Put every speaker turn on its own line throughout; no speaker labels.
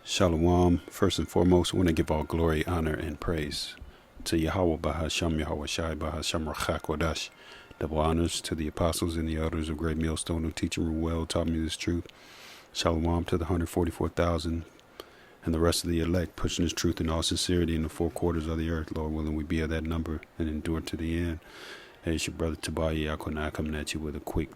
Shalom. First and foremost, I want to give all glory, honor, and praise to Yahweh Bahasham Yahweh Shai Bahasham Rachakodash. Double honors to the apostles and the elders of Great Millstone who teach and well taught me this truth. Shalom to the 144,000 and the rest of the elect pushing this truth in all sincerity in the four quarters of the earth. Lord willing, we be of that number and endure to the end. Hey, it's your brother Tobiah Yakona coming at you with a quick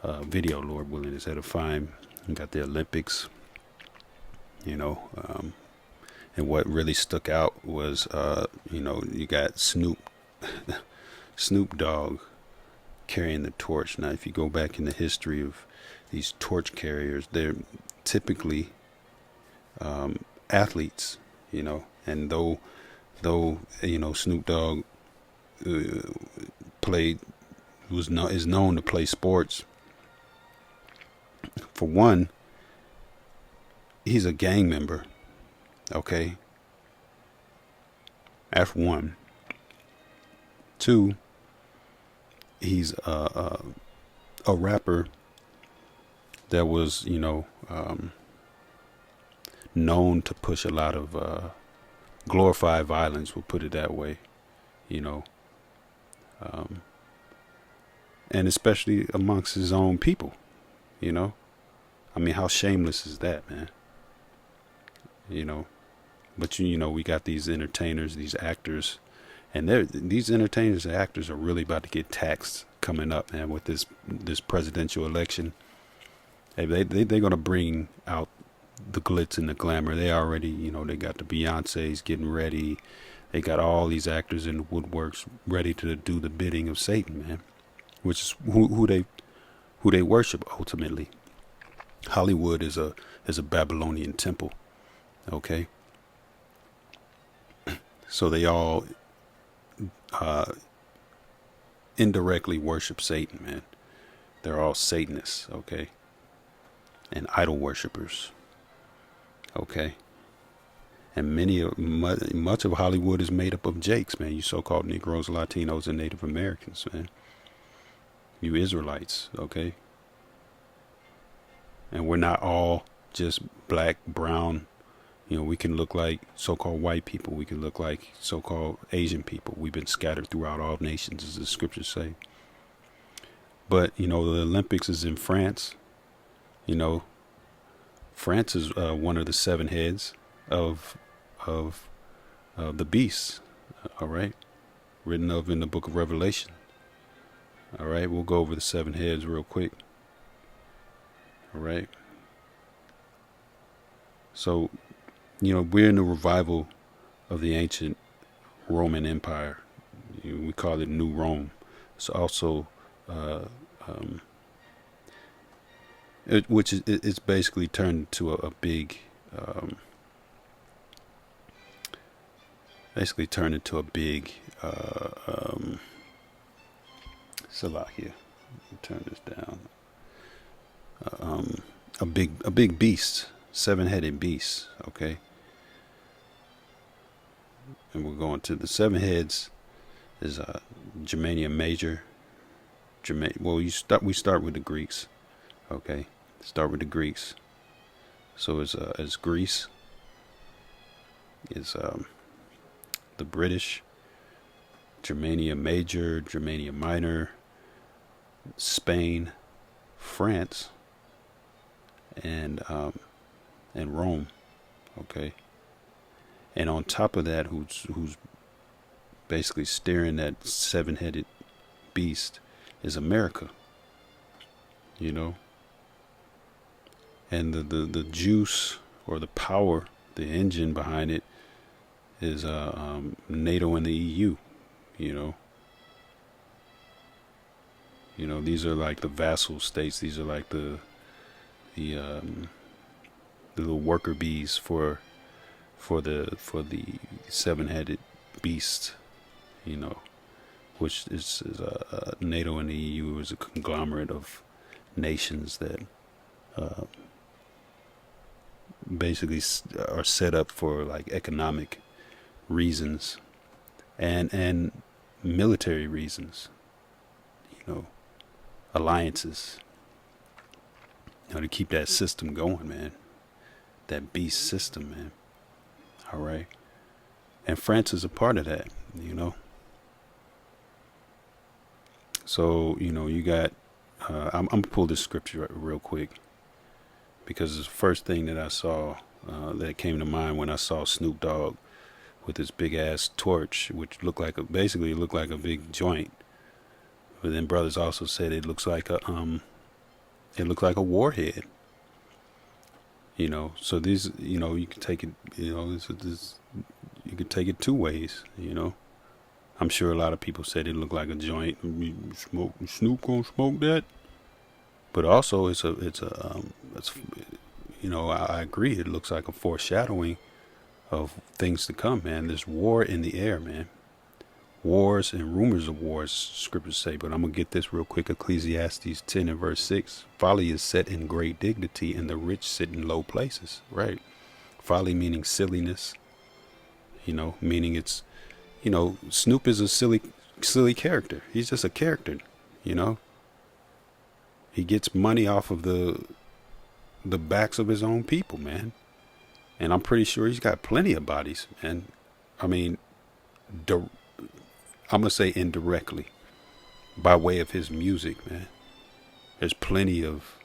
video, Lord willing. It's edifying. We got the Olympics. And what really stuck out was, you got Snoop Dogg carrying the torch. Now, if you go back in the history of these torch carriers, they're typically athletes, and though Snoop Dogg is known to play sports. For one, he's a gang member. Okay. F1. Two, he's a rapper that was, known to push a lot of glorified violence, we'll put it that way, and especially amongst his own people, I mean, how shameless is that, man? But we got these entertainers, these actors, and these entertainers and actors are really about to get taxed coming up, man, with this presidential election. Hey, they're gonna bring out the glitz and the glamour. They already, they got the Beyonces getting ready. They got all these actors in the woodworks ready to do the bidding of Satan, man, which is who they worship ultimately. Hollywood is a Babylonian temple. Okay. So they all indirectly worship Satan, man. They're all Satanists, okay, and idol worshippers, okay. And much of Hollywood is made up of Jakes, man. You so-called Negroes, Latinos, and Native Americans, man. You Israelites, okay. And we're not all just black, brown. We can look like so-called white people. We can look like so-called Asian people. We've been scattered throughout all nations, as the scriptures say. But, the Olympics is in France. France is one of the seven heads of the beast, all right? Written of in the book of Revelation. All right, we'll go over the seven heads real quick. All right. So, we're in the revival of the ancient Roman Empire. We call it New Rome. It's also, it's basically turned into a big, Salakia. Turn this down. A big beast, seven-headed beast. Okay. And we're going to the seven heads is Germania Major. We start with the Greeks. Okay. Start with the Greeks. So it's Greece. Is the British, Germania Major, Germania Minor, Spain, France, and Rome. Okay. And on top of that, who's basically steering that seven-headed beast is America. And the juice or the power, the engine behind it is NATO and the EU. These are like the vassal states. These are like the little worker bees for the seven-headed beast, which is NATO and the EU is a conglomerate of nations that basically are set up for like economic reasons and military reasons, alliances, to keep that system going, man. that beast system, man. All right. And France is a part of that, you know. So, you got, I'm going to pull this scripture real quick because it's the first thing that I saw that came to mind when I saw Snoop Dogg with this big ass torch, which basically looked like a big joint. But then brothers also said it looks like a warhead. So these, you can take it, you can take it two ways, I'm sure a lot of people said it looked like a joint. Snoop gonna smoke that? But also I agree. It looks like a foreshadowing of things to come, man. There's war in the air, man. Wars and rumors of wars, scriptures say. But I'm going to get this real quick. Ecclesiastes 10 and verse 6. Folly is set in great dignity, and the rich sit in low places. Right. Folly meaning silliness. Meaning it's, Snoop is a silly character. He's just a character, He gets money off of the backs of his own people, man. And I'm pretty sure he's got plenty of bodies, man. I mean, I'm going to say indirectly, by way of his music, man. There's plenty of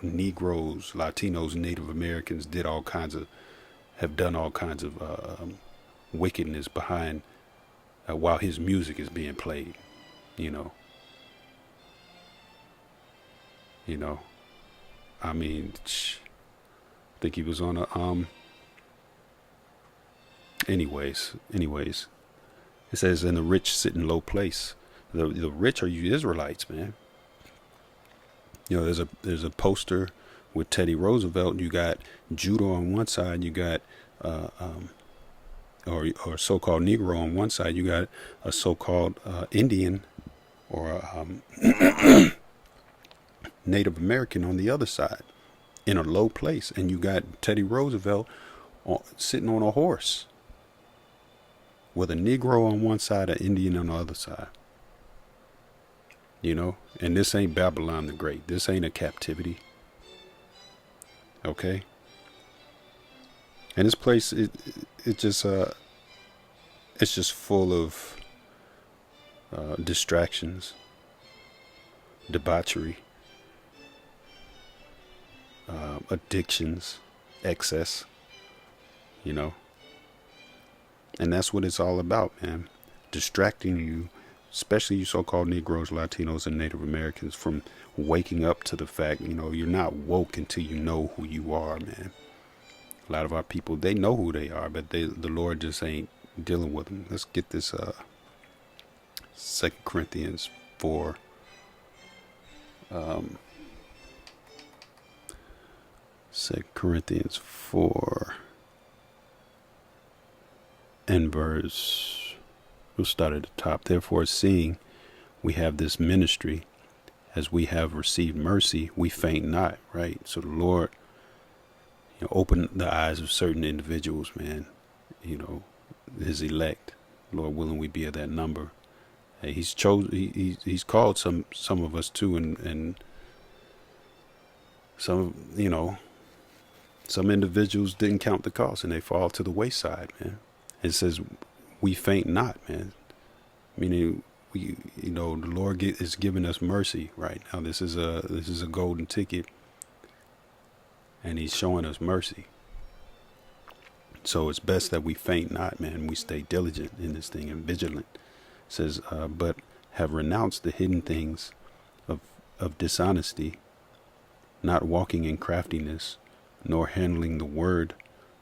Negroes, Latinos, Native Americans have done all kinds of wickedness behind while his music is being played, I mean, I think he was on a, anyways, it says, and the rich sit in low place. The rich are you Israelites, man. There's a poster with Teddy Roosevelt. You got Judah on one side. You got, or so-called Negro on one side. You got a so-called Indian or Native American on the other side in a low place. And you got Teddy Roosevelt sitting on a horse with a Negro on one side, an Indian on the other side. And this ain't Babylon the Great. This ain't a captivity. Okay? And this place, it's just full of distractions, debauchery, addictions, excess, And that's what it's all about, man. Distracting you, especially you so-called Negroes, Latinos, and Native Americans, from waking up to the fact, you're not woke until you know who you are, man. A lot of our people, they know who they are, but the Lord just ain't dealing with them. Let's get this 2 Corinthians 4. 2 Corinthians 4 and verse, we'll start at the top. Therefore, seeing we have this ministry, as we have received mercy, we faint not, right? So the Lord, open the eyes of certain individuals, man, his elect. Lord willing, we be of that number. Hey, he's called some of us too, and some, some individuals didn't count the cost and they fall to the wayside, man. It says, we faint not, man. Meaning, the Lord is giving us mercy right now. This is a golden ticket, and He's showing us mercy. So it's best that we faint not, man. We stay diligent in this thing and vigilant. It says, but have renounced the hidden things of dishonesty, not walking in craftiness, nor handling the word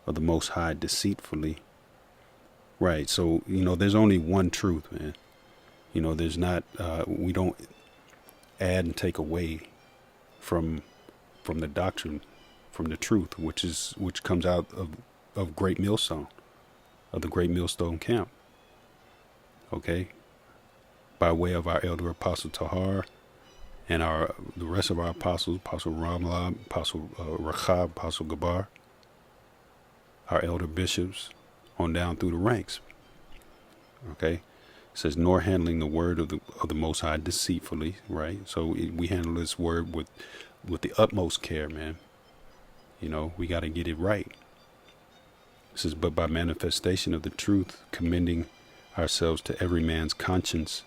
of the Most High deceitfully. Right. So, there's only one truth, man. There's not, we don't add and take away from the doctrine, from the truth, which comes out of Great Millstone, of the Great Millstone Camp. Okay. By way of our elder apostle Tahar and the rest of our apostles, Apostle Ramla, Apostle Rachab, Apostle Gabar, our elder bishops, on down through the ranks. Okay. It says, nor handling the word of the Most High deceitfully, right? So we handle this word with the utmost care, man. We got to get it right. It says, but by manifestation of the truth, commending ourselves to every man's conscience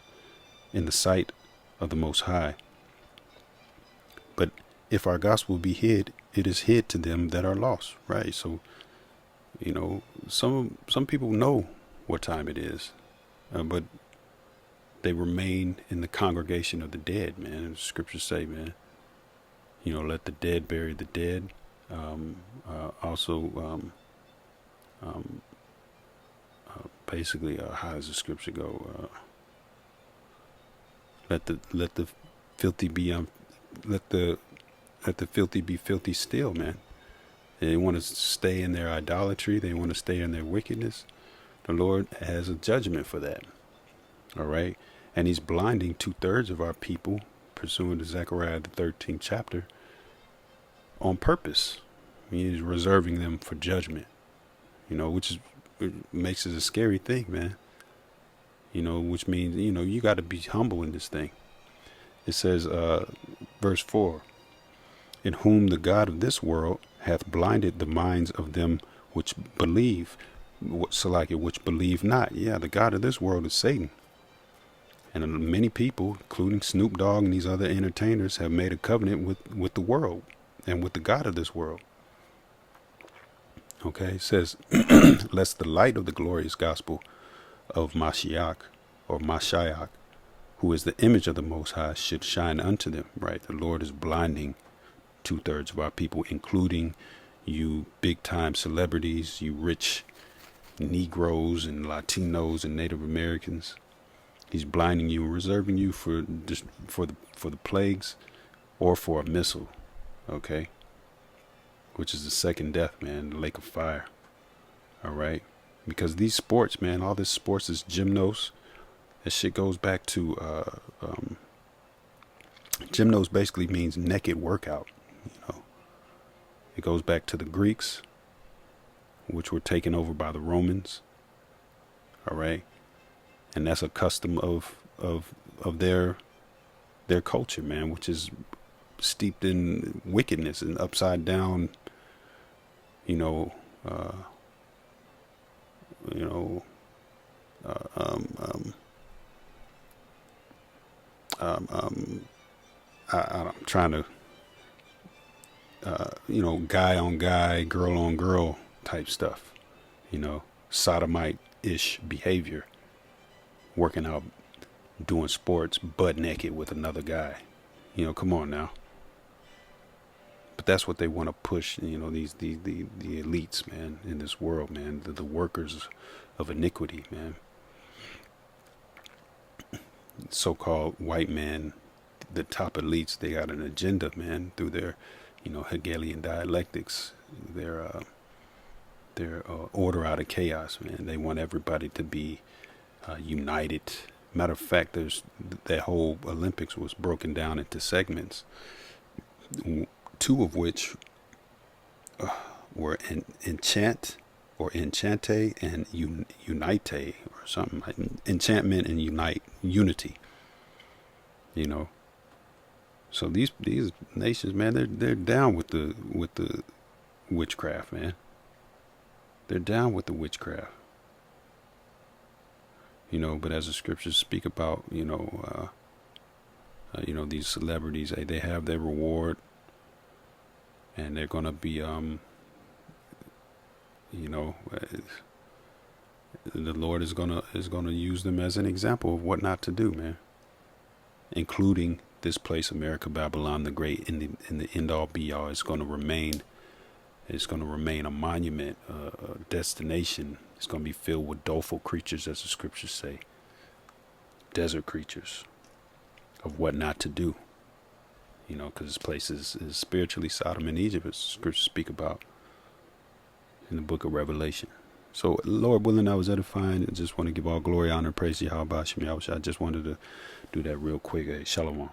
in the sight of the Most High. But if our gospel be hid, it is hid to them that are lost, right? So, some people know what time it is, but they remain in the congregation of the dead, man. And the scriptures say, man, let the dead bury the dead. Basically, how does the scripture go? Let the filthy be let the filthy be filthy still, man. They want to stay in their idolatry. They want to stay in their wickedness. The Lord has a judgment for that. All right. And he's blinding 2/3 of our people, pursuant to Zechariah, the 13th chapter, on purpose. He's reserving them for judgment, which makes it a scary thing, man. Which means, you got to be humble in this thing. It says, verse 4, in whom the God of this world hath blinded the minds of them which believe, which believe not. Yeah, the God of this world is Satan. And many people, including Snoop Dogg and these other entertainers, have made a covenant with the world and with the God of this world. Okay, it says, lest the light of the glorious gospel of Mashiach, who is the image of the Most High, should shine unto them, right? The Lord is blinding 2/3 of our people, including you big-time celebrities, you rich Negroes and Latinos and Native Americans. He's blinding you and reserving you for the plagues or for a missile, okay? Which is the second death, man, the lake of fire. All right? Because these sports, man, all this sports is gymnos. That shit goes back to, gymnos basically means naked workout, It goes back to the Greeks, which were taken over by the Romans. All right? And that's a custom of their culture, man, which is steeped in wickedness and upside down, I'm trying to, guy on guy, girl on girl type stuff, sodomite-ish behavior, working out, doing sports, butt naked with another guy. Come on now. But that's what they want to push, the elites, man, in this world, man, the workers of iniquity, man. So-called white man, the top elites, they got an agenda, man, through their, Hegelian dialectics, their order out of chaos, man. They want everybody to be united. Matter of fact, that whole Olympics was broken down into segments, 2 of which were enchant or enchante and unite or something like enchantment and unity. So these nations, man, they're down with the witchcraft, man. They're down with the witchcraft. But as the scriptures speak about, these celebrities, they have their reward, and they're gonna be, the Lord is gonna use them as an example of what not to do, man. Including this place, America, Babylon the Great, in the end all be all. It's gonna remain a monument, a destination. It's going to be filled with doleful creatures, as the scriptures say. Desert creatures of what not to do. Because this place is spiritually Sodom and Egypt, as the scriptures speak about in the book of Revelation. So, Lord willing, I was edifying. I just want to give all glory, honor, praise to Yahweh Shem Yahushua. I just wanted to do that real quick. Shalom.